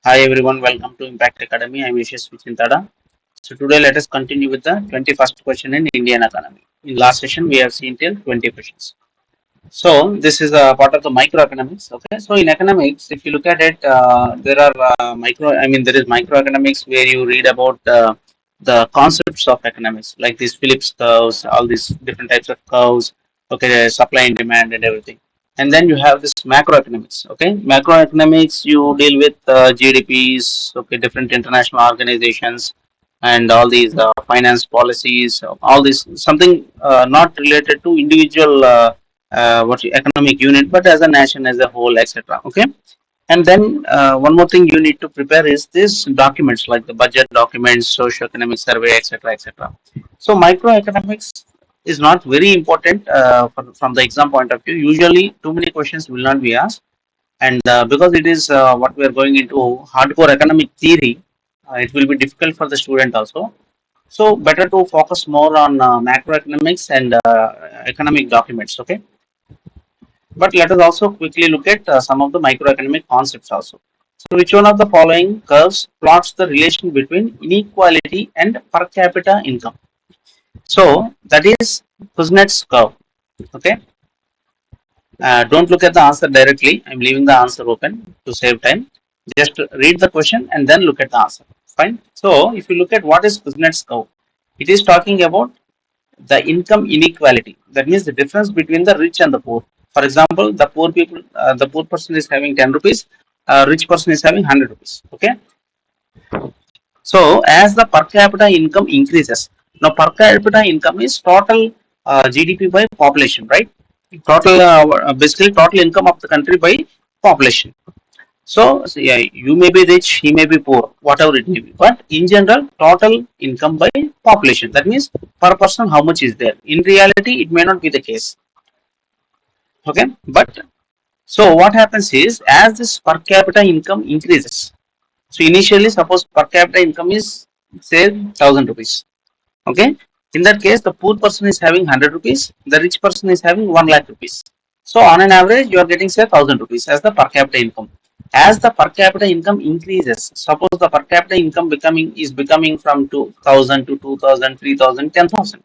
Hi everyone, welcome to Impact Academy. I'm Yashish Vichintada. So today let us continue with the 21st question in Indian economy. In last session we have seen till 20 questions. So this is a part of the microeconomics. Okay, so in economics, if you look at it, there are there is microeconomics where you read about the concepts of economics, like these Phillips curves, all these different types of curves. Okay, supply and demand and everything. And then you have this macroeconomics. Okay, macroeconomics you deal with GDPs. Okay, different international organizations and all these finance policies, all this something not related to individual what economic unit, but as a nation as a whole, etc. Okay, and then one more thing you need to prepare is this documents like the budget documents, socio-economic survey, etc., etc. So microeconomics is not very important from the exam point of view. Usually, too many questions will not be asked, and because it is what we are going into hardcore economic theory, it will be difficult for the student also. So better to focus more on macroeconomics and economic documents. Okay, but let us also quickly look at some of the microeconomic concepts also. So which one of the following curves plots the relation between inequality and per capita income? So that is Kuznets curve. Okay, don't look at the answer directly. I'm leaving the answer open to save time. Just read the question and then look at the answer. Fine. So if you look at what is Kuznets curve, it is talking about the income inequality. That means the difference between the rich and the poor. For example, the poor person is having 10 rupees, rich person is having 100 rupees. Okay. So as the per capita income increases, now per capita income is total GDP by population, right? Total, basically total income of the country by population. So yeah, you may be rich, he may be poor, whatever it may be. But in general, total income by population. That means per person how much is there. In reality, it may not be the case. Okay, but so what happens is as this per capita income increases. So initially, suppose per capita income is say 1,000 rupees. Okay, in that case, the poor person is having 100 rupees, the rich person is having 1 lakh rupees. So on an average, you are getting say 1,000 rupees as the per capita income. As the per capita income increases, suppose the per capita income becoming from 2,000 to 2,000, 3,000, 10,000.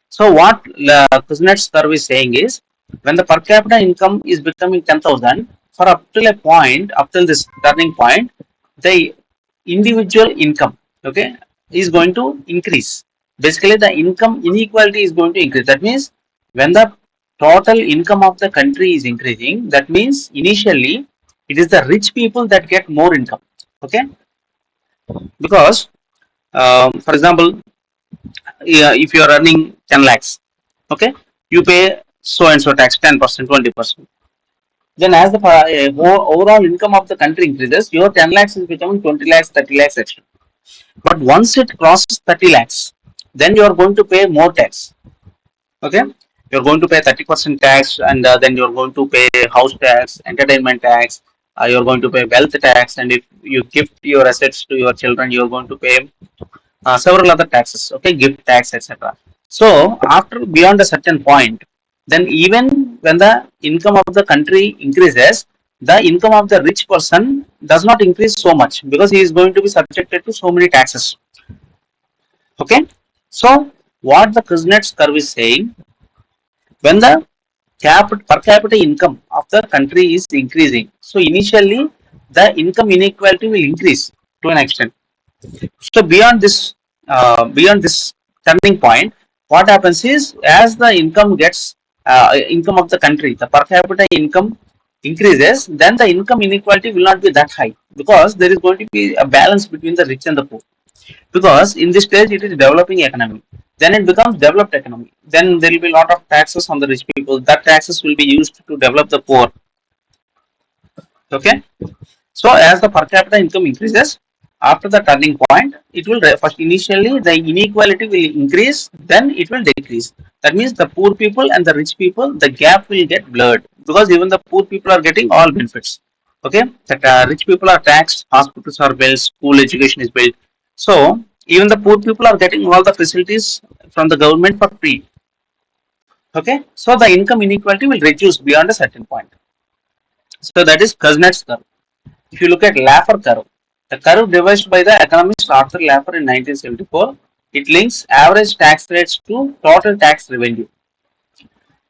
So what Kuznets curve is saying is when the per capita income is becoming 10,000, for up till a point, up till this turning point, the individual income, okay, is going to increase. Basically, the income inequality is going to increase. That means when the total income of the country is increasing, that means initially it is the rich people that get more income. Okay, because for example, yeah, if you are earning 10 lakhs, okay, you pay so and so tax 10%, 20%. Then as the overall income of the country increases, your 10 lakhs is becoming 20 lakhs, 30 lakhs extra. But once it crosses 30 lakhs, then you are going to pay more tax. Okay, you're going to pay 30% tax, and then you're going to pay house tax, entertainment tax. You're going to pay wealth tax, and if you gift your assets to your children, you're going to pay several other taxes. Okay, gift tax, etc. So after beyond a certain point, then even when the income of the country increases, the income of the rich person does not increase so much because he is going to be subjected to so many taxes. Okay, so what the Kuznets curve is saying, when the per capita income of the country is increasing, so initially the income inequality will increase to an extent. So beyond this turning point, what happens is as the income of the country, the per capita income increases, then the income inequality will not be that high because there is going to be a balance between the rich and the poor. Because in this stage it is developing economy, then it becomes developed economy. Then there will be a lot of taxes on the rich people. That taxes will be used to develop the poor. Okay. So as the per capita income increases, after the turning point, it will first initially the inequality will increase, then it will decrease. That means the poor people and the rich people, the gap will get blurred because even the poor people are getting all benefits. Okay, that rich people are taxed, hospitals are built, school education is built. So even the poor people are getting all the facilities from the government for free. Okay, so the income inequality will reduce beyond a certain point. So that is Kuznets curve. If you look at Laffer curve, The curve devised by the economist Arthur Laffer in 1974, it links average tax rates to total tax revenue.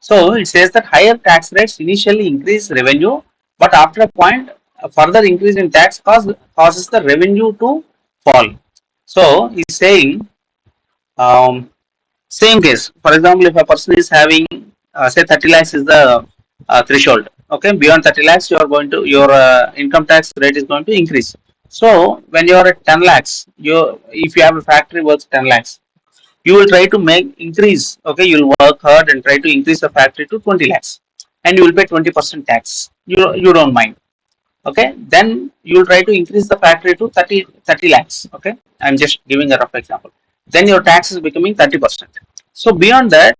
So it says that higher tax rates initially increase revenue, but after a point, a further increase in tax causes the revenue to fall. So he's saying, um, same case. For example, if a person is having, say, 30 lakhs is the threshold. Okay, beyond 30 lakhs, you are going to your income tax rate is going to increase. So when you are at 10 lakhs, you if you have a factory worth 10 lakhs, you will try to make increase. Okay, you will work hard and try to increase the factory to 20 lakhs, and you will pay 20% tax. You don't mind. Okay, then you will try to increase the factory to 30 lakhs. Okay, I'm just giving a rough example. Then your tax is becoming 30%. So beyond that,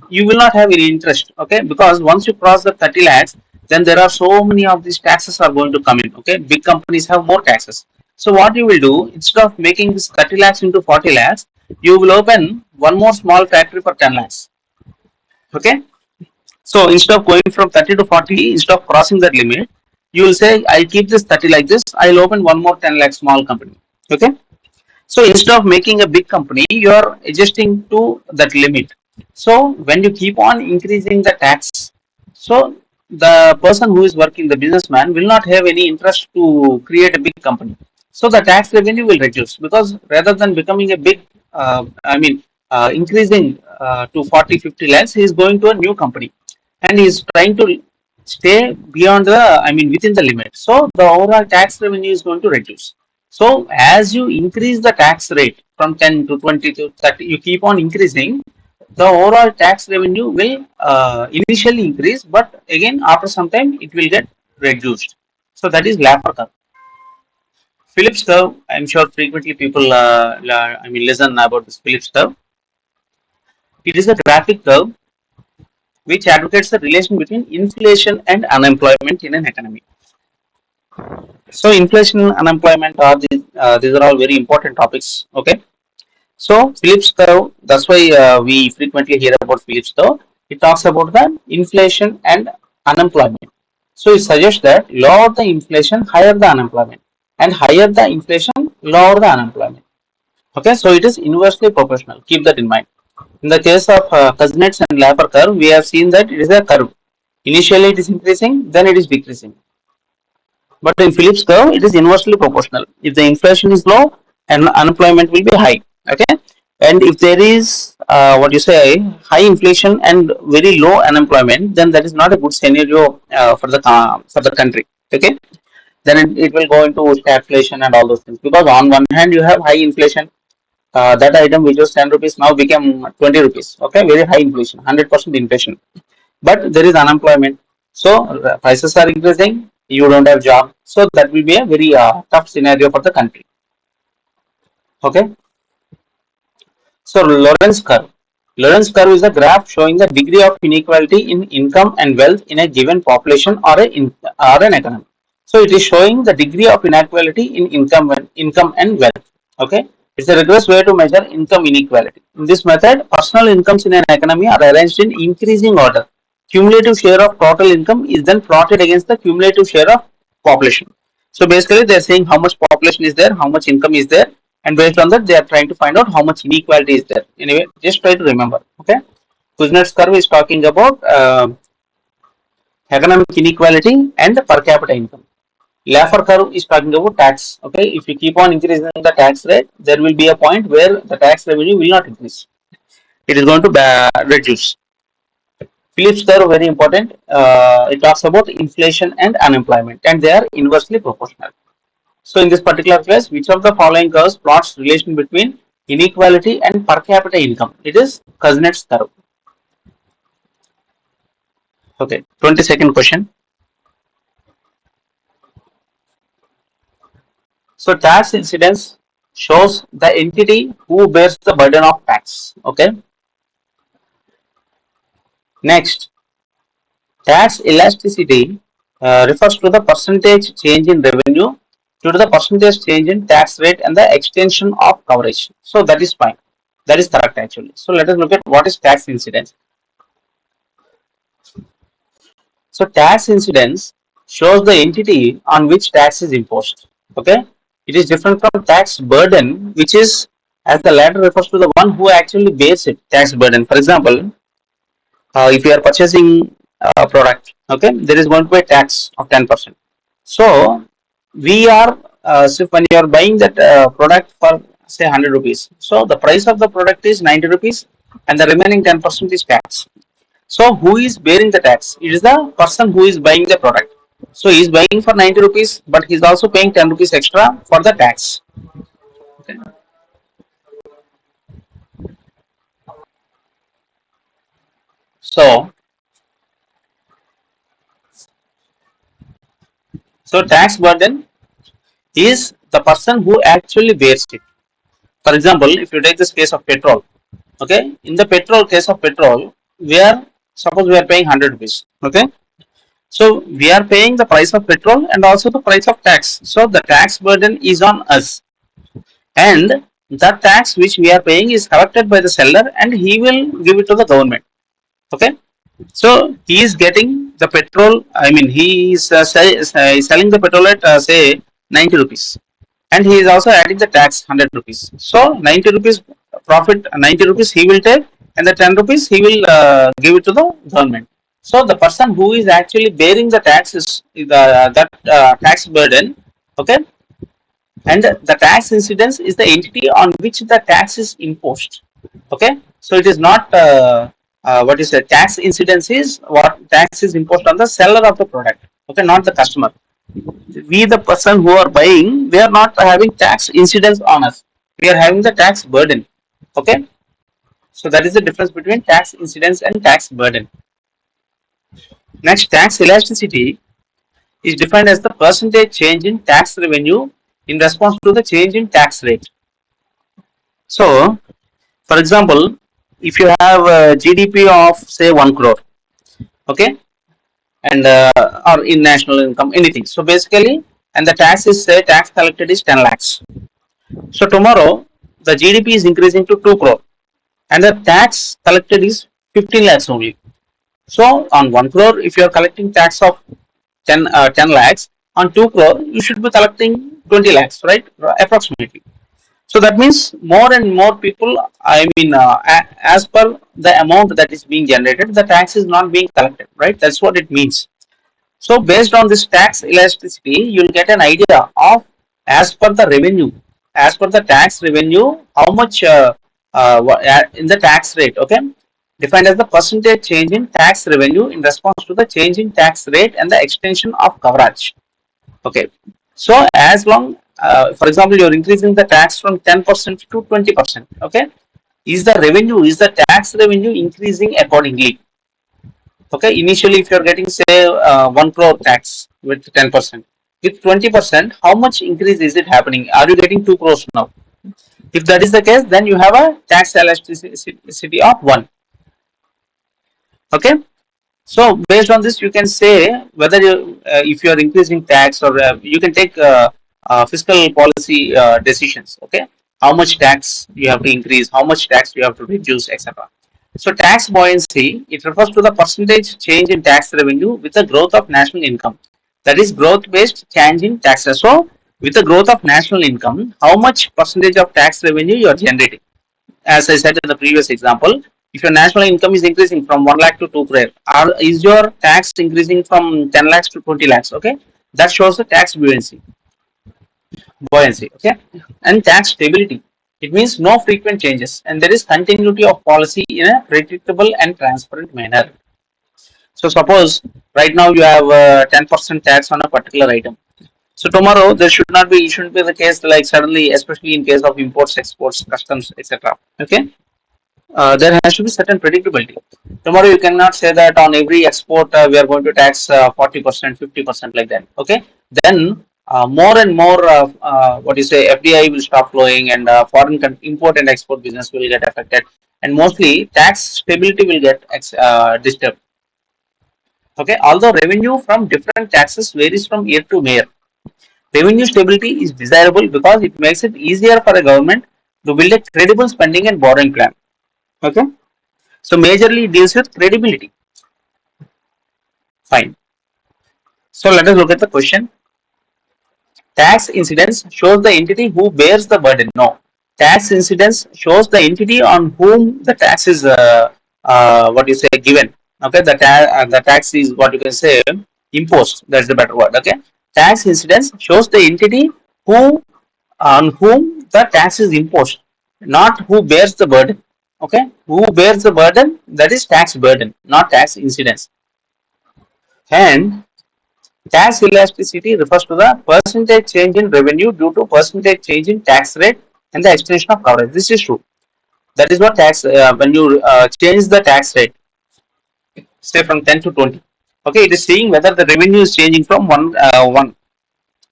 you will not have any interest. Okay, because once you cross the 30 lakhs, then there are so many of these taxes are going to come in. Okay, big companies have more taxes. So what you will do, instead of making this 30 lakhs into 40 lakhs, you will open one more small factory for 10 lakhs. Okay, so instead of going from 30 to 40, instead of crossing that limit, you will say, I'll keep this 30 like this, I'll open one more 10 lakh small company. Okay. So instead of making a big company, you are adjusting to that limit. So when you keep on increasing the tax, so the person who is working, the businessman, will not have any interest to create a big company. So the tax revenue will reduce, because rather than becoming a big, increasing to 40, 50 lakhs, he is going to a new company, and he is trying to stay beyond the, within the limit. So the overall tax revenue is going to reduce. So as you increase the tax rate from 10 to 20 to 30, you keep on increasing, the overall tax revenue will initially increase, but again after some time it will get reduced. So that is Laffer curve. Phillips curve, I'm sure frequently people listen about this Phillips curve. It is a graphic curve which advocates the relation between inflation and unemployment in an economy. So inflation and unemployment are these are all very important topics. Okay. So Phillips curve, that's why we frequently hear about Phillips curve. It talks about the inflation and unemployment. So it suggests that lower the inflation, higher the unemployment, and higher the inflation, lower the unemployment. Okay, so it is inversely proportional. Keep that in mind. In the case of Kuznets and Laffer curve, we have seen that it is a curve. Initially, it is increasing, then it is decreasing. But in Phillips curve, it is inversely proportional. If the inflation is low, and unemployment will be high. Okay, and if there is what you say, high inflation and very low unemployment, then that is not a good scenario for the country. Okay, then it will go into stagflation and all those things, because on one hand you have high inflation. That item which was 10 rupees now became 20 rupees. Okay, very high inflation, 100% inflation. But there is unemployment. So prices are increasing, you don't have job. So that will be a very tough scenario for the country. Okay. So Lorentz curve. Lorentz curve is a graph showing the degree of inequality in income and wealth in a given population or an economy. So it is showing the degree of inequality in income and wealth. Okay, it's a rigorous way to measure income inequality. In this method, personal incomes in an economy are arranged in increasing order. Cumulative share of total income is then plotted against the cumulative share of population. So basically, they are saying how much population is there, how much income is there, and based on that, they are trying to find out how much inequality is there. Anyway, just try to remember. Okay, Kuznets curve is talking about economic inequality and the per capita income. Laffer curve is talking about tax. Okay, if you keep on increasing the tax rate, there will be a point where the tax revenue will not increase. It is going to reduce. Phillips curve, very important. It talks about inflation and unemployment, and they are inversely proportional. So in this particular case, which of the following curves plots relation between inequality and per capita income? It is Kuznets curve. Okay, 22nd question. So tax incidence shows the entity who bears the burden of tax. Okay. Next, tax elasticity refers to the percentage change in revenue due to the percentage change in tax rate and the extension of coverage. So that is fine. That is correct actually. So let us look at what is tax incidence. So tax incidence shows the entity on which tax is imposed. Okay. It is different from tax burden, which is, as the latter refers to the one who actually bears it. Tax burden. For example, if you are purchasing a product, okay, there is going to be a tax of 10%. So we are, so when you are buying that product for say 100 rupees, so the price of the product is 90 rupees, and the remaining 10% is tax. So who is bearing the tax? It is the person who is buying the product. So he is buying for 90 rupees, but he is also paying 10 rupees extra for the tax. Okay. So, so tax burden is the person who actually bears it. For example, if you take this case of petrol, okay, in the petrol case of petrol, we are, suppose we are paying 100 rupees, okay, so we are paying the price of petrol and also the price of tax. So the tax burden is on us, and the tax which we are paying is collected by the seller, and he will give it to the government. Okay, so he is getting the petrol. I mean, he is selling the petrol at say 90 rupees, and he is also adding the tax 100 rupees. So 90 rupees profit, 90 rupees he will take, and the 10 rupees he will give it to the government. So the person who is actually bearing the tax is the that tax burden. Okay, and the tax incidence is the entity on which the tax is imposed. Okay, so it is not what is the tax incidence is what tax is imposed on the seller of the product. Okay, not the customer. We, the person who are buying, we are not having tax incidence on us, we are having the tax burden. Okay, so that is the difference between tax incidence and tax burden. Next, tax elasticity is defined as the percentage change in tax revenue in response to the change in tax rate. So, for example, if you have a GDP of say 1 crore, okay, and or in national income, anything. So basically, and the tax is say tax collected is 10 lakhs. So tomorrow, the GDP is increasing to 2 crore, and the tax collected is 15 lakhs only. So on 1 crore, if you are collecting tax of 10 lakhs, on 2 crore, you should be collecting 20 lakhs, right? Approximately. So that means more and more people, I mean, as per the amount that is being generated, the tax is not being collected, right? That's what it means. So based on this tax elasticity, you'll get an idea of, as per the revenue, as per the tax revenue, how much in the tax rate, okay, defined as the percentage change in tax revenue in response to the change in tax rate and the extension of coverage. Okay, so as long, for example, you're increasing the tax from 10% to 20%. Okay, is the revenue, is the tax revenue increasing accordingly? Okay, initially if you're getting say 1 crore tax with 10%, with 20%, how much increase is it happening? Are you getting 2 crores now? If that is the case, then you have a tax elasticity of 1. Okay, so based on this, you can say whether you, if you are increasing tax, or you can take fiscal policy decisions. Okay, how much tax you have to increase, how much tax you have to reduce, etc. So tax buoyancy, it refers to the percentage change in tax revenue with the growth of national income. That is growth based change in taxes. So with the growth of national income, how much percentage of tax revenue you are generating? As I said in the previous example, if your national income is increasing from 1 lakh to 2 crore, is your tax increasing from 10 lakhs to 20 lakhs? Okay, that shows the tax buoyancy. Okay, and tax stability. It means no frequent changes, and there is continuity of policy in a predictable and transparent manner. So suppose right now you have 10% tax on a particular item. So tomorrow there should not be, it shouldn't be the case like suddenly, especially in case of imports, exports, customs, etc. Okay, there has to be certain predictability. Tomorrow you cannot say that on every export we are going to tax 40%, 50% like that. Okay, then more and more what you say FDI will stop flowing, and foreign import and export business will get affected, and mostly tax stability will get disturbed. Okay, although revenue from different taxes varies from year to year, revenue stability is desirable because it makes it easier for a government to build a credible spending and borrowing plan. Okay, so majorly it deals with credibility. Fine. So let us look at the question. Tax incidence shows the entity who bears the burden. No, tax incidence shows the entity on whom the tax is what you say given. Okay, the tax is what you can say imposed. That's the better word. Okay, tax incidence shows the entity who on whom the tax is imposed, not who bears the burden. Okay, who bears the burden, that is tax burden, not tax incidence. And tax elasticity refers to the percentage change in revenue due to percentage change in tax rate and the extension of coverage. This is true. That is what tax, when you change the tax rate, say from 10 to 20. Okay, it is seeing whether the revenue is changing from 1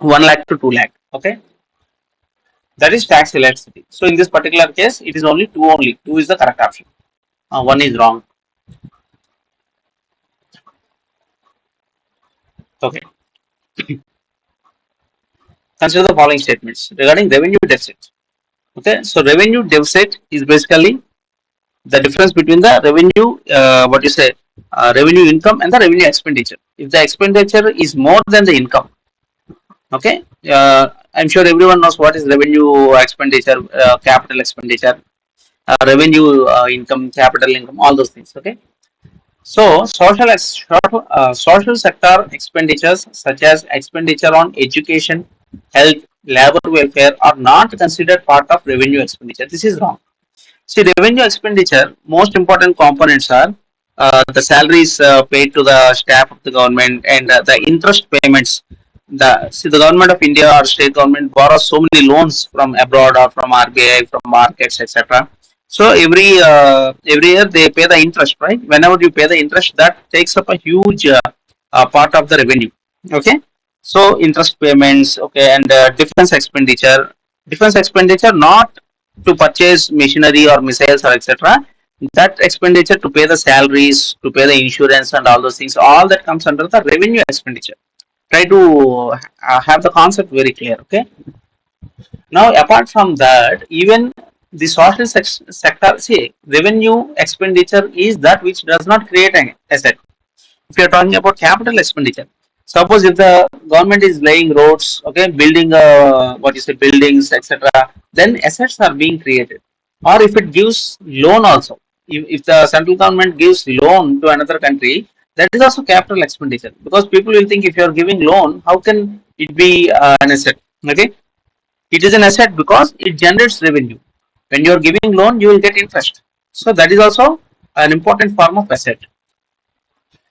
lakh to 2 lakh. Okay, that is tax elasticity. So in this particular case, it is only 2 only. 2 is the correct option. 1 is wrong. Okay. Consider the following statements regarding revenue deficit. Okay, so revenue deficit is basically the difference between the revenue, what you say, revenue income and the revenue expenditure. If the expenditure is more than the income, okay, I'm sure everyone knows what is revenue expenditure, capital expenditure, revenue income, capital income, all those things. Okay, so social sector expenditures such as expenditure on education, health, labor welfare are not considered part of revenue expenditure. This is wrong. See, revenue expenditure, most important components are the salaries paid to the staff of the government and the interest payments. The government of India or state government borrows so many loans from abroad or from RBI, from markets, etc. So every year they pay the interest, right? Whenever you pay the interest, that takes up a huge part of the revenue. Okay, so interest payments, okay, and defense expenditure not to purchase machinery or missiles or etc. That expenditure to pay the salaries, to pay the insurance and all those things, all that comes under the revenue expenditure. Try to have the concept very clear. Okay. Now, apart from that, even the social sector, see, revenue expenditure is that which does not create an asset. If you are talking about capital expenditure, suppose if the government is laying roads, okay, building what you say buildings, etc., then assets are being created. Or if it gives loan also, if the central government gives loan to another country, that is also capital expenditure, because people will think if you are giving loan, how can it be an asset? Okay, it is an asset because it generates revenue. When you are giving loan, you will get interest. So that is also an important form of asset.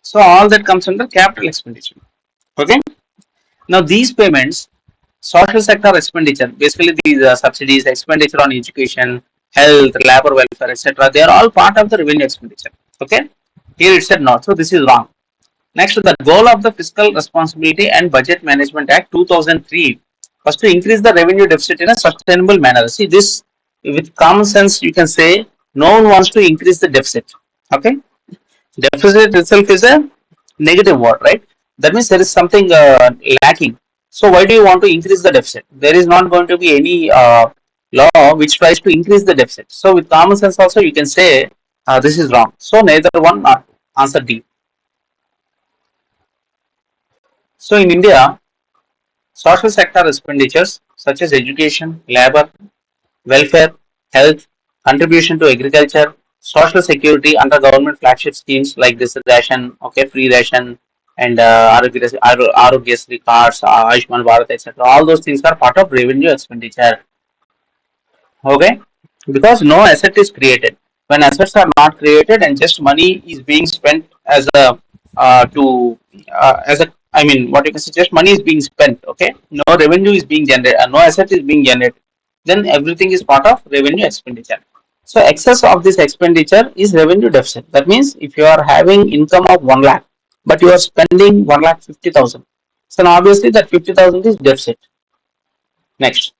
So all that comes under capital expenditure. Okay. Now these payments, social sector expenditure, basically these subsidies, expenditure on education, health, labor welfare, etc. They are all part of the revenue expenditure. Okay. Here it said not. So this is wrong. Next, the goal of the Fiscal Responsibility and Budget Management Act 2003 was to increase the revenue deficit in a sustainable manner. See this with common sense, you can say no one wants to increase the deficit. Okay. Deficit itself is a negative word, right? That means there is something lacking. So why do you want to increase the deficit? There is not going to be any law which tries to increase the deficit. So with common sense also you can say this is wrong. So neither one, not answer D. So in India, social sector expenditures such as education, labor, welfare, health, contribution to agriculture, social security under government flagship schemes like this ration, okay, free ration, and Arogyasri cards, Ayushman Bharat, etc. All those things are part of revenue expenditure. Okay, because no asset is created. When assets are not created and just money is being spent as a to as a, I mean, what you can say, just money is being spent. Okay, no revenue is being generated, no asset is being generated, then everything is part of revenue expenditure. So excess of this expenditure is revenue deficit. That means if you are having income of 1 lakh, but you are spending 1,50,000, so now obviously that 50,000 is deficit. Next,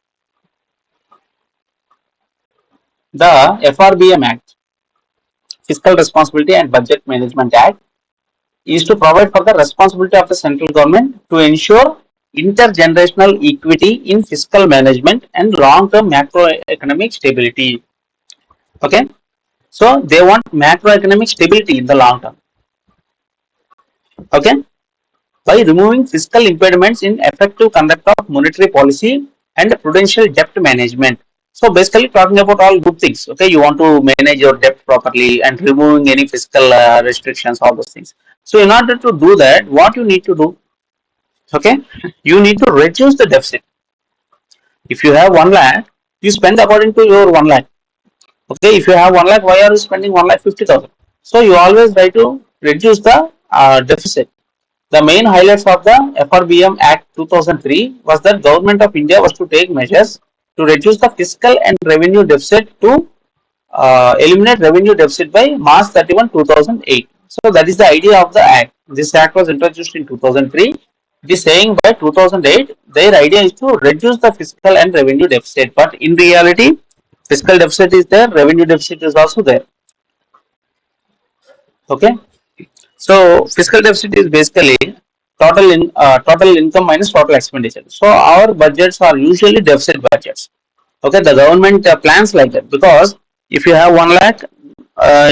the FRBM Act, Fiscal Responsibility and Budget Management Act, is to provide for the responsibility of the central government to ensure intergenerational equity in fiscal management and long-term macroeconomic stability. Okay, so they want macroeconomic stability in the long term. Okay, by removing fiscal impediments in effective conduct of monetary policy and prudential debt management. So basically talking about all good things. Okay, you want to manage your debt properly and removing any fiscal restrictions, all those things. So in order to do that, what you need to do? Okay, you need to reduce the deficit. If you have 1 lakh, you spend according to your 1 lakh. Okay, if you have 1 lakh, why are you spending 1,50,000? So you always try to reduce the deficit. The main highlights of the FRBM Act 2003 was that Government of India was to take measures to reduce the fiscal and revenue deficit to eliminate revenue deficit by March 31, 2008. So that is the idea of the act. This act was introduced in 2003. It is saying by 2008, their idea is to reduce the fiscal and revenue deficit. But in reality, fiscal deficit is there, revenue deficit is also there. Okay. So fiscal deficit is basically total income minus total expenditure. So our budgets are usually deficit budgets. Okay, the government plans like that because if you have 1 lakh,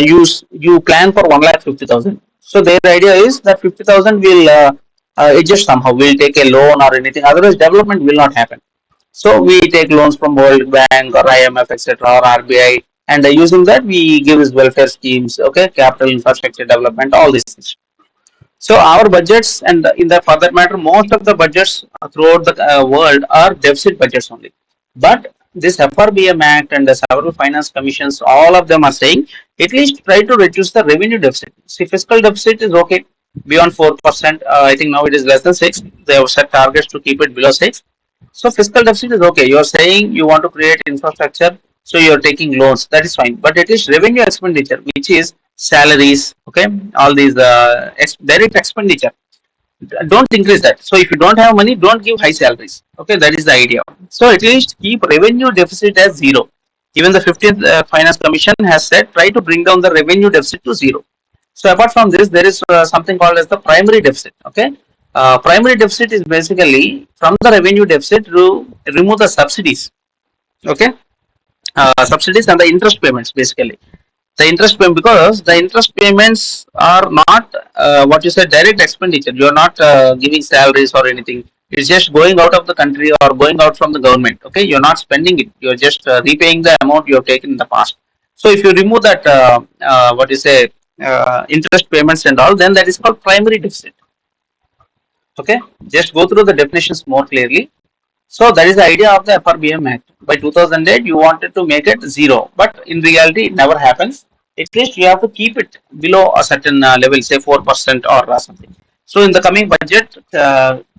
you plan for 1,50,000. So their idea is that 50,000 will adjust somehow. We'll take a loan or anything. Otherwise, development will not happen. So we take loans from World Bank or IMF, etc., or RBI, and using that we give these welfare schemes. Okay, capital infrastructure development, all these things. So our budgets, and in the for that matter, most of the budgets throughout the world are deficit budgets only. But this FRBM Act and the several finance commissions, all of them are saying at least try to reduce the revenue deficit. See, fiscal deficit is okay beyond 4%. I think now it is less than 6. They have set targets to keep it below 6. So fiscal deficit is okay. You are saying you want to create infrastructure, so you are taking loans. That is fine. But at least revenue expenditure, which is salaries, okay, all these direct expenditure, don't increase that. So if you don't have money, don't give high salaries. Okay, that is the idea. So at least keep revenue deficit as zero. Even the 15th Finance Commission has said try to bring down the revenue deficit to zero. So apart from this, there is something called as the primary deficit. Okay, primary deficit is basically from the revenue deficit to remove the subsidies. Okay, subsidies and the interest payments basically. The interest payment, because the interest payments are not what you said direct expenditure. You are not giving salaries or anything. It's just going out of the country or going out from the government. Okay, you're not spending it. You're just repaying the amount you have taken in the past. So if you remove that what you say interest payments and all, then that is called primary deficit. Okay, just go through the definitions more clearly. So that is the idea of the FRBM Act. By 2008, you wanted to make it zero, but in reality, it never happens. At least you have to keep it below a certain level, say 4% or something. So in the coming budget,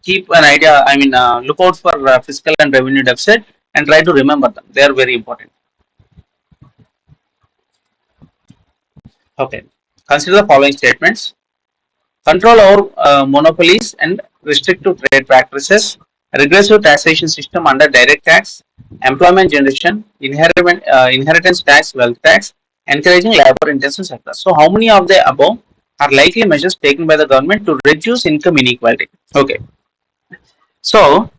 keep an idea. I mean, look out for fiscal and revenue deficit and try to remember them. They are very important. Okay. Consider the following statements: control over monopolies and restrictive trade practices, regressive taxation system under direct tax, employment generation, inheritance tax, wealth tax, encouraging labor intensive sectors. So, how many of the above are likely measures taken by the government to reduce income inequality? Okay, so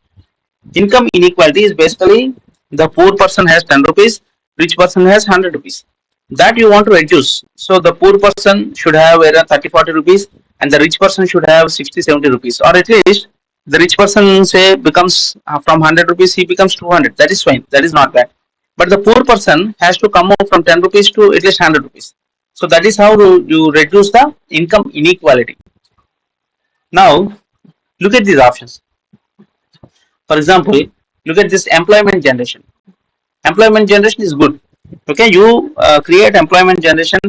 income inequality is basically the poor person has 10 rupees, rich person has 100 rupees. That you want to reduce. So the poor person should have around 30-40 rupees and the rich person should have 60-70 rupees. Or at least the rich person say becomes from 100 rupees he becomes 200. That is fine. That is not bad. But the poor person has to come out from 10 rupees to at least 100 rupees. So that is how you reduce the income inequality. Now look at these options. For example, look at this employment generation. Employment generation is good. Okay, you create employment generation.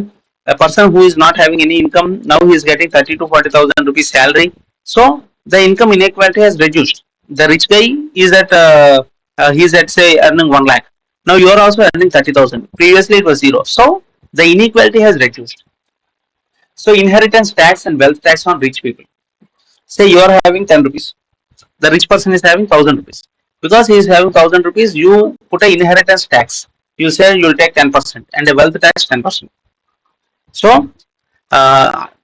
A person who is not having any income, now he is getting 30 to 40,000 rupees salary. So the income inequality has reduced. The rich guy is at he is at say earning 1 lakh. Now you are also earning 30,000. Previously it was zero. So the inequality has reduced. So inheritance tax and wealth tax on rich people. Say you are having 10 rupees, the rich person is having 1,000 rupees. Because he is having 1,000 rupees, you put a inheritance tax. You say you will take 10% and a wealth tax 10%. So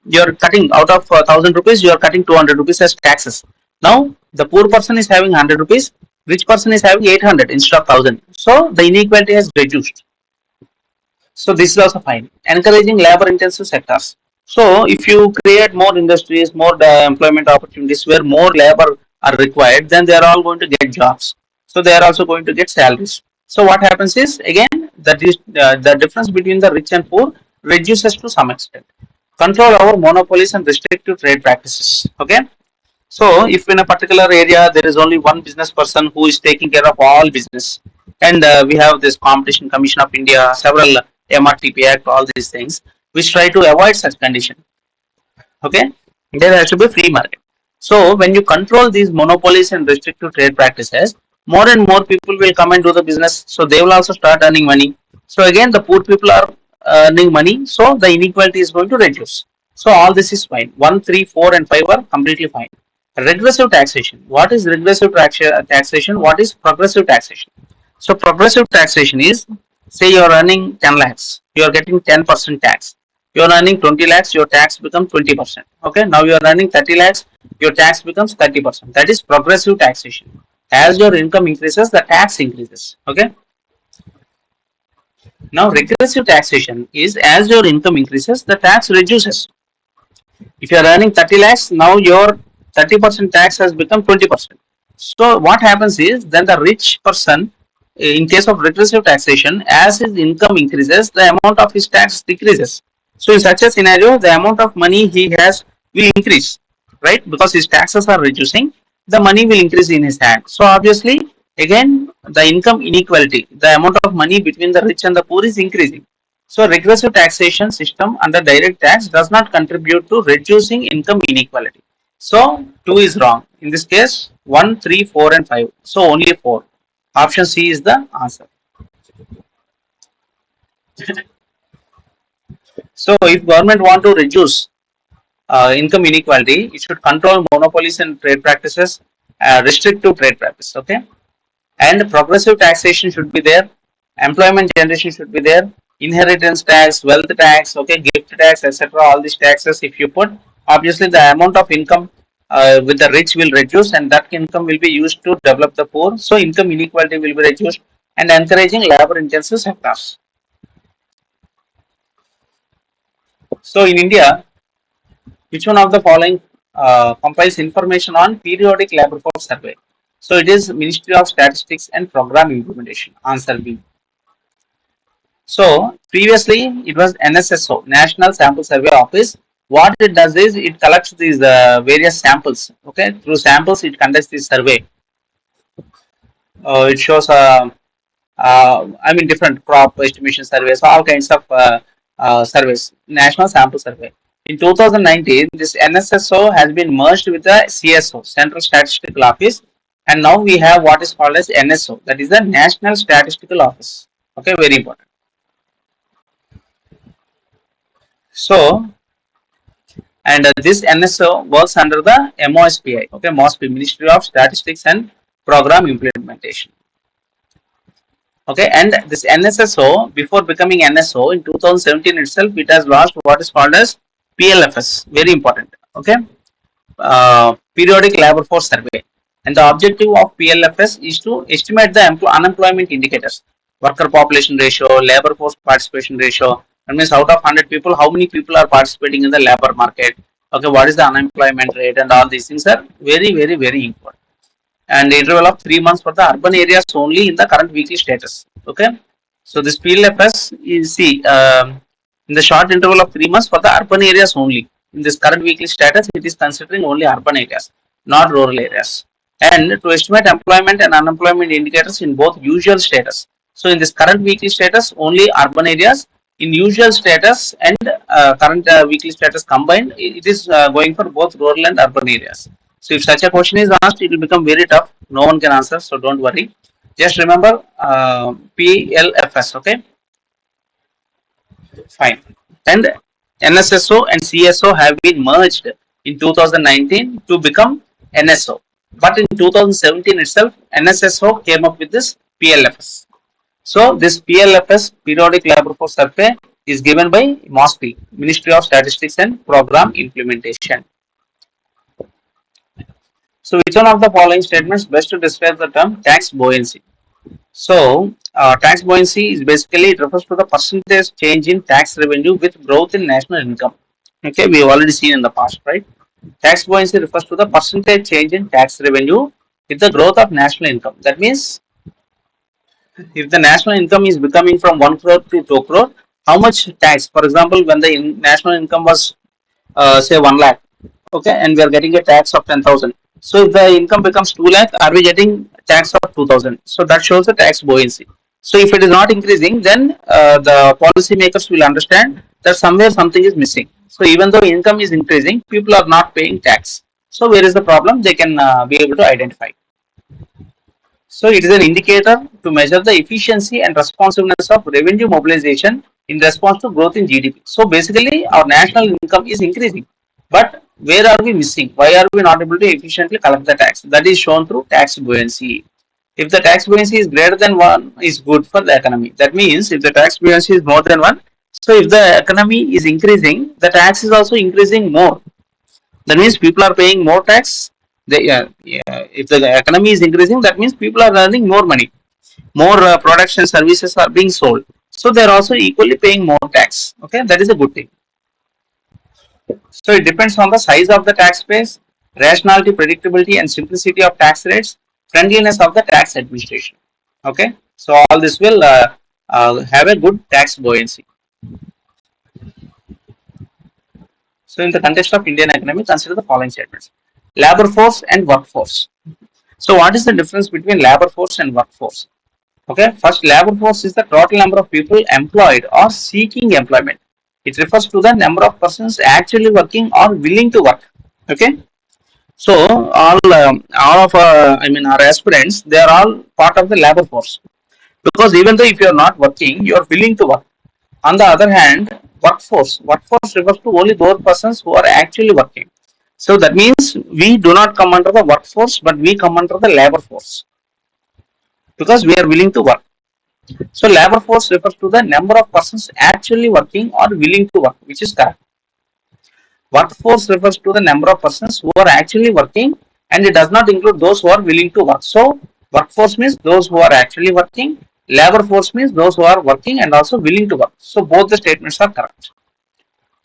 you are cutting out of 1,000 rupees, you are cutting 200 rupees as taxes. Now the poor person is having 100 rupees, rich person is having 800 instead of 1,000. So the inequality has reduced. So this is also fine. Encouraging labor intensive sectors. So say you are having 10 rupees, the rich person is having 100 rupees, the poor person is having 800 rupees, so the inequality has reduced. So the inequality has reduced. So the inequality has reduced. So this is also fine. Encouraging labor intensive sectors. So if you create more industries, more employment opportunities where more labor are required, then they are all going to get jobs. So they are also going to get salaries. So what happens is, again, that is the difference between the rich and poor reduces to some extent. Control over monopolies and restrictive trade practices. Okay. So if in a particular area there is only one business person who is taking care of all business, and we have this Competition Commission of India, several MRTP Act, all these things, which try to avoid such condition. Okay, there has to be free market. So when you control these monopolies and restrictive trade practices, more and more people will come and do the business. So they will also start earning money. So again, the poor people are earning money. So the inequality is going to reduce. So all this is fine. 1, 3, 4, and 5 are completely fine. Regressive taxation. What is regressive taxation? What is progressive taxation? So progressive taxation is, say you are earning 10 lakhs, you are getting 10% tax. You are earning 20 lakhs, your tax becomes 20%. Okay, now you are earning 30 lakhs, your tax becomes 30%. That is progressive taxation. As your income increases, the tax increases. Okay. Now regressive taxation is, as your income increases, the tax reduces. If you are earning 30 lakhs, now your 30% tax has become 20%. So what happens is, then the rich person, in case of regressive taxation, as his income increases, the amount of his tax decreases. So in such a scenario, the amount of money he has will increase, right? Because his taxes are reducing, the money will increase in his hand. So obviously, again, the income inequality, the amount of money between the rich and the poor is increasing. So regressive taxation system under direct tax does not contribute to reducing income inequality. So 2 is wrong. In this case, 1, 3, 4, and 5. So only 4. Option C is the answer. So if government want to reduce income inequality, it should control monopolies and trade practices, restrictive trade practice. Okay, and progressive taxation should be there, employment generation should be there, inheritance tax, wealth tax, okay, gift tax, etc. All these taxes, if you put, obviously the amount of income with the rich will reduce, and that income will be used to develop the poor. So income inequality will be reduced, and encouraging labor intensive sectors. So in India, which one of the following compiles information on periodic labor force survey? So it is Ministry of Statistics and Program Implementation. Answer B. So previously it was NSSO, National Sample Survey Office. What it does is, it collects these various samples. Okay, through samples it conducts this survey. It shows I mean different crop estimation surveys, all kinds of surveys. National Sample Survey. In 2019, this NSSO has been merged with the CSO, Central Statistical Office, and now we have what is called as NSO, that is the National Statistical Office. Okay, very important. So, and this NSO works under the MOSPI, okay, MOSPI, Ministry of Statistics and Program Implementation. Okay, and this NSSO, before becoming NSO in 2017 itself, it has launched what is called as PLFS, very important. Okay, periodic labor force survey, and the objective of PLFS is to estimate the unemployment indicators, worker population ratio, labor force participation ratio. That means out of 100 people, how many people are participating in the labor market? Okay, what is the unemployment rate, and all these things are very, very, very important. And interval of 3 months for the urban areas only in the current weekly status. Okay, so this PLFS is, see, in the short interval of 3 months for the urban areas only. In this current weekly status, it is considering only urban areas, not rural areas. And to estimate employment and unemployment indicators in both usual status. So in this current weekly status, only urban areas. In usual status and current weekly status combined, it is going for both rural and urban areas. So if such a question is asked, it will become very tough. No one can answer, so don't worry. Just remember PLFS. Okay, fine. And NSSO and CSO have been merged in 2019 to become NSO. But in 2017 itself, NSSO came up with this PLFS. So this PLFS, Periodic Labor Force Survey, is given by MOSPI, Ministry of Statistics and Program Implementation. So which one of the following statements best to describe the term tax buoyancy? So tax buoyancy is basically, it refers to the percentage change in tax revenue with growth in national income. Okay, we have already seen in the past, right? Tax buoyancy refers to the percentage change in tax revenue with the growth of national income. That means if the national income is becoming from 1 crore to 2 crore, how much tax? For example, when the national income was say 1 lakh, okay, and we are getting a tax of 10,000. So if the income becomes 2 lakh, are we getting tax of 2,000? So that shows the tax buoyancy. So if it is not increasing, then the policy makers will understand that somewhere something is missing. So even though income is increasing, people are not paying tax. So where is the problem? They can be able to identify. So it is an indicator to measure the efficiency and responsiveness of revenue mobilization in response to growth in GDP. So basically our national income is increasing, but where are we missing? Why are we not able to efficiently collect the tax? That is shown through tax buoyancy. If the tax buoyancy is greater than 1, is good for the economy. That means if the tax buoyancy is more than 1, so if the economy is increasing, the tax is also increasing more. That means people are paying more tax. If the economy is increasing, that means people are earning more money. More products and services are being sold. So they are also equally paying more tax. Okay, that is a good thing. So it depends on the size of the tax base, rationality, predictability, and simplicity of tax rates, friendliness of the tax administration. Okay, so all this will have a good tax buoyancy. So in the context of Indian economy, consider the following statements: labor force and workforce. So what is the difference between labor force and workforce? Okay, first labor force is the total number of people employed or seeking employment. It refers to the number of persons actually working or willing to work. Okay, so all of I mean our aspirants, they are all part of the labor force, because even though if you are not working, you are willing to work. On the other hand, workforce refers to only those persons who are actually working. So that means we do not come under the workforce, but we come under the labor force because we are willing to work. So labor force refers to the number of persons actually working or willing to work, which is correct. Workforce refers to the number of persons who are actually working, and it does not include those who are willing to work. So workforce means those who are actually working. Labor force means those who are working and also willing to work. So both the statements are correct.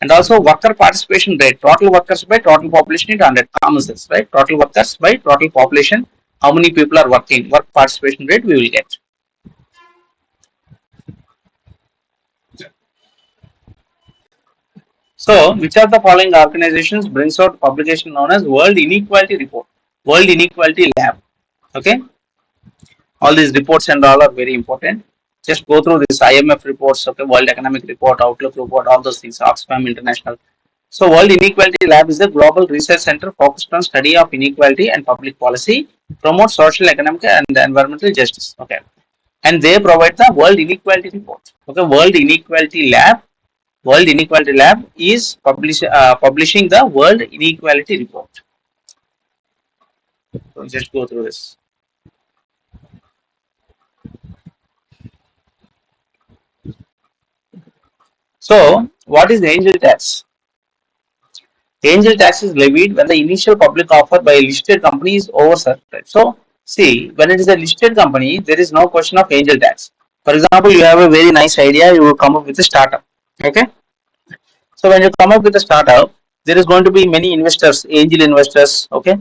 And also worker participation rate, total workers by total population into 100, common sense, right? Total workers by total population, how many people are working, work participation rate we will get. So, which of the following organizations brings out publication known as World Inequality Report, World Inequality Lab? Okay, all these reports and all are very important. Just go through this IMF reports, okay, World Economic Report, Outlook Report, all those things, Oxfam International. So, World Inequality Lab is a global research center focused on study of inequality and public policy, promote social, economic, and environmental justice. Okay, and they provide the World Inequality Report. Okay, World Inequality Lab is publishing the World Inequality Report. So just go through this. So, what is the angel tax? The angel tax is levied when the initial public offer by a listed company is oversubscribed. So, see, when it is a listed company, there is no question of angel tax. For example, you have a very nice idea, you will come up with a startup. Okay. So when you come up with a startup, there is going to be many investors, angel investors. Okay,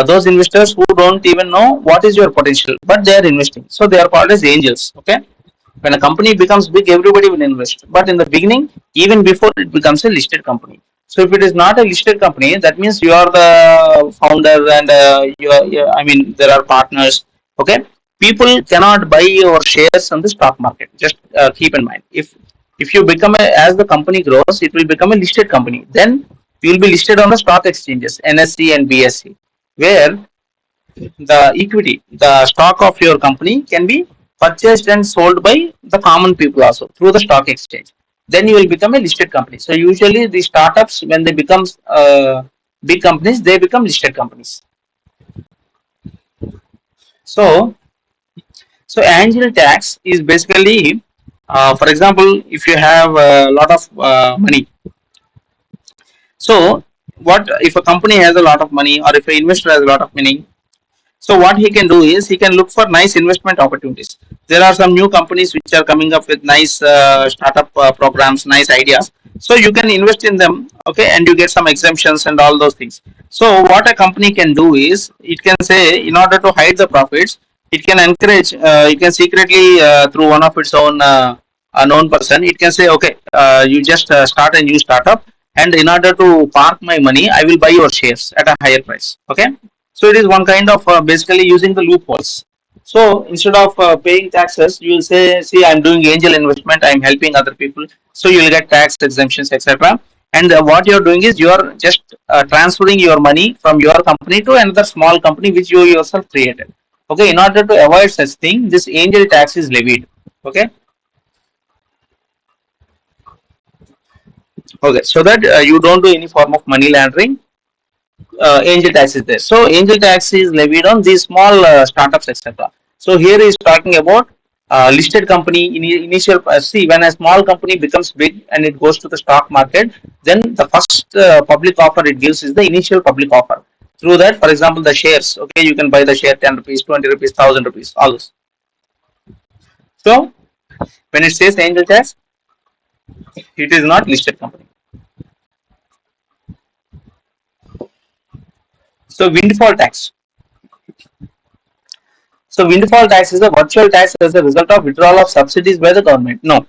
those investors who don't even know what is your potential, but they are investing. So they are called as angels. Okay, when a company becomes big, everybody will invest. But in the beginning, even before it becomes a listed company. So if it is not a listed company, that means you are the founder and I mean there are partners. Okay, people cannot buy your shares on the stock market. Just keep in mind, if you become as the company grows, it will become a listed company. Then you will be listed on the stock exchanges, NSE and BSE, where the equity, the stock of your company can be purchased and sold by the common people also through the stock exchange. Then you will become a listed company. So usually the startups, when they become big companies, they become listed companies. So, so angel tax is basically, for example, if you have a lot of money. So what if a company has a lot of money, or if an investor has a lot of money? So what he can do is he can look for nice investment opportunities. There are some new companies which are coming up with nice startup programs, nice ideas. So you can invest in them, okay, and you get some exemptions and all those things. So what a company can do is it can say, in order to hide the profits, it can encourage, it can secretly through one of its own a known person, it can say, okay, you just start a new startup, and in order to park my money, I will buy your shares at a higher price. Okay, so it is one kind of basically using the loopholes. So instead of paying taxes, you will say, see, I'm doing angel investment, I'm helping other people, so you will get tax exemptions, etc. And what you're doing is you're just transferring your money from your company to another small company which you yourself created. Okay, in order to avoid such thing, this angel tax is levied. Okay, okay, so that you don't do any form of money laundering, angel tax is there. So angel tax is levied on these small startups, etc. So here is talking about listed company in initial. See, when a small company becomes big and it goes to the stock market, then the first public offer it gives is the initial public offer. Through that, for example, the shares. Okay, you can buy the share 10 rupees, 20 rupees, 1,000 rupees, all this. So when it says angel tax, it is not listed company. So windfall tax. So windfall tax is a virtual tax as a result of withdrawal of subsidies by the government. No.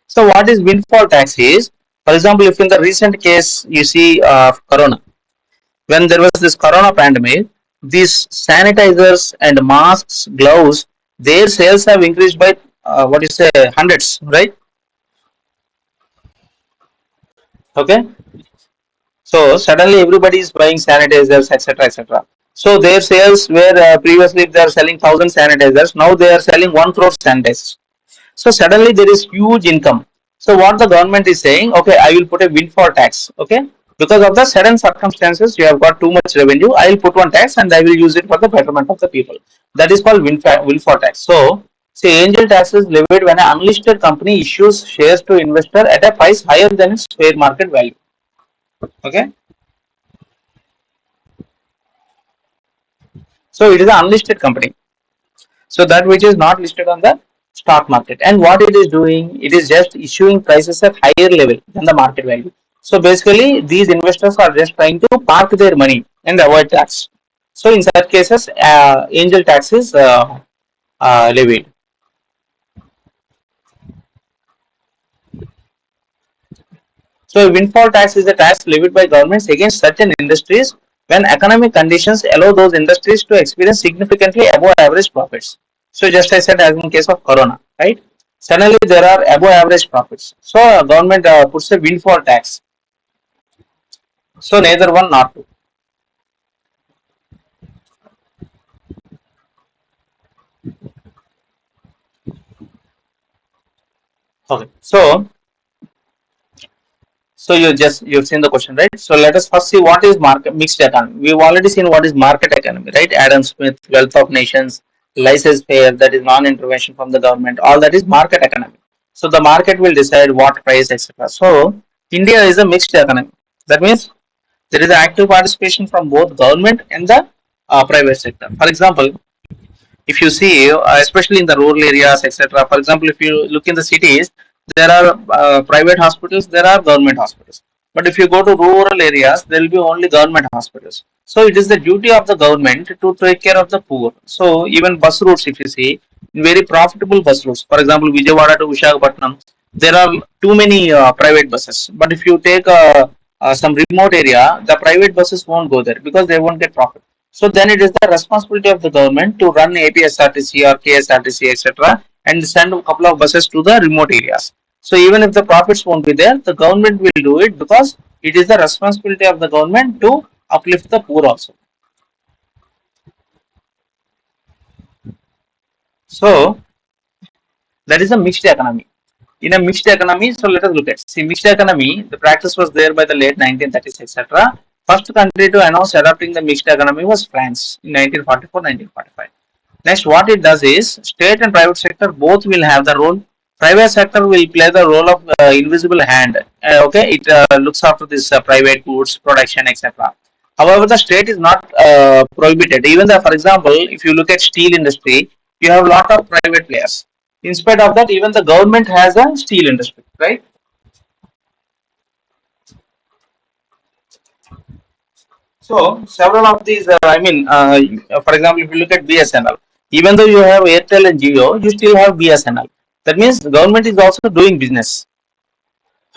So what is windfall tax is, for example, if in the recent case you see Corona, when there was this Corona pandemic, these sanitizers and masks, gloves, their sales have increased by what you say hundreds, right? Okay, so suddenly everybody is buying sanitizers, etc., etc. So their sales were previously if they are selling 1,000 sanitizers, now they are selling 1 crore sanitizers. So suddenly there is huge income. So what the government is saying, okay, I will put a windfall tax. Okay, because of the sudden circumstances, you have got too much revenue. I will put one tax and I will use it for the betterment of the people. That is called windfall tax. So say angel tax is levied when an unlisted company issues shares to investor at a price higher than its fair market value. Okay, so it is an unlisted company. So that which is not listed on the stock market, and what it is doing, it is just issuing prices at higher level than the market value. So basically these investors are just trying to park their money and avoid tax. So in such cases angel tax is levied. So a windfall tax is a tax levied by governments against certain industries when economic conditions allow those industries to experience significantly above average profits. So just I said, as in case of Corona, right? Suddenly there are above average profits. So government puts a windfall tax. So neither one nor two. Okay. So you've seen the question, right? So let us first see what is market mixed economy. We've already seen what is market economy, right? Adam Smith, Wealth of Nations, license fair, that is non-intervention from the government. All that is market economy. So the market will decide what price, etc. So India is a mixed economy. That means there is active participation from both government and the private sector. For example, if you see, especially in the rural areas, etc. For example, if you look in the cities, there are private hospitals, there are government hospitals. But if you go to rural areas, there will be only government hospitals. So it is the duty of the government to take care of the poor. So even bus routes, if you see, very profitable bus routes. For example, Vijayawada to Visakhapatnam, there are too many private buses. But if you take some remote area, the private buses won't go there because they won't get profit. So then it is the responsibility of the government to run APSRTC or KSRTC, etc., and send a couple of buses to the remote areas. So even if the profits won't be there, the government will do it because it is the responsibility of the government to uplift the poor also. So that is a mixed economy. In a mixed economy, so let us look at, see, mixed economy, the practice was there by the late 1930s, etc. First country to announce adopting the mixed economy was France in 1944-1945. Next, what it does is state and private sector both will have the role. Private sector will play the role of invisible hand. Okay, it looks after this private goods production, etc. However, the state is not prohibited. Even the, for example, if you look at steel industry, you have a lot of private players. In spite of that, even the government has a steel industry, right? So several of these, for example, if you look at BSNL, even though you have Airtel and Jio, you still have BSNL. That means the government is also doing business.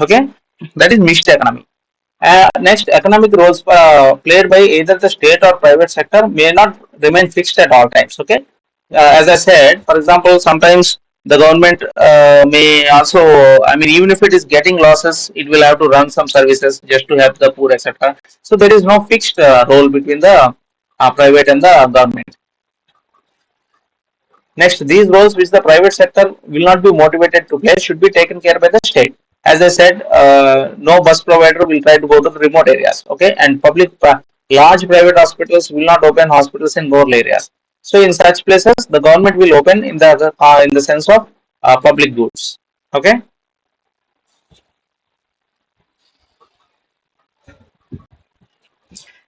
Okay, that is mixed economy. Next, economic roles played by either the state or private sector may not remain fixed at all times. Okay, as I said, for example, sometimes the government may also, I mean, even if it is getting losses, it will have to run some services just to help the poor, etc. So there is no fixed role between the private and the government. Next, these roles which the private sector will not be motivated to play should be taken care by the state. As I said, no bus provider will try to go to the remote areas. Okay, and large private hospitals will not open hospitals in rural areas. So in such places, the government will open in the sense of public goods. Okay,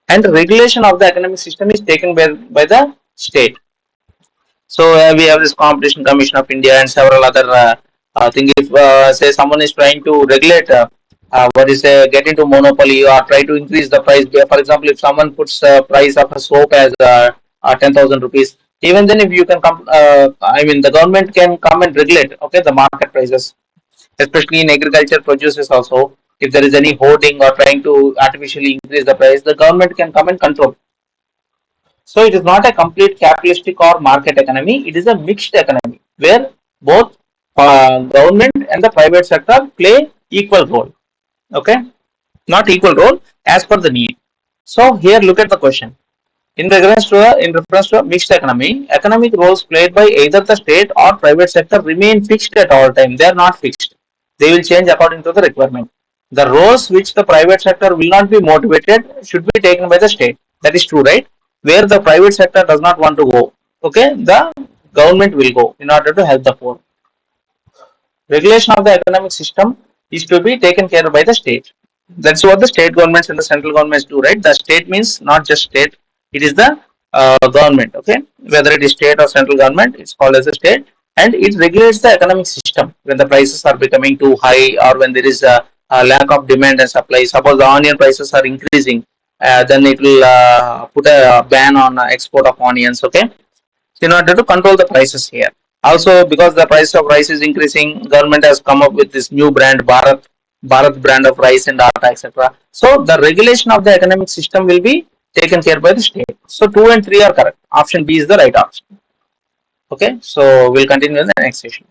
and regulation of the economic system is taken by the state. So we have this Competition Commission of India and several other things. If say someone is trying to regulate, what is get into monopoly or try to increase the price. For example, if someone puts price of a soap as 10,000 rupees, even then if you can come, I mean the government can come and regulate. Okay, the market prices, especially in agriculture produces also. If there is any hoarding or trying to artificially increase the price, the government can come and control. So it is not a complete capitalistic or market economy. It is a mixed economy where both government and the private sector play equal role. Okay, not equal role as per the need. So here look at the question. In reference to a mixed economy, economic roles played by either the state or private sector remain fixed at all time. They are not fixed. They will change according to the requirement. The roles which the private sector will not be motivated should be taken by the state. That is true, right? Where the private sector does not want to go, okay, the government will go in order to help the poor. Regulation of the economic system is to be taken care of by the state. That's what the state governments and the central governments do, right? The state means not just state, it is the government, okay? Whether it is state or central government, it's called as a state, and it regulates the economic system when the prices are becoming too high or when there is a lack of demand and supply. Suppose the onion prices are increasing, then it will put a ban on export of onions, okay? In order to control the prices here. Also, because the price of rice is increasing, government has come up with this new brand Bharat brand of rice and atta, etc. So the regulation of the economic system will be taken care by the state. So 2 and 3 are correct. Option B is the right option. Okay, so we'll continue in the next session.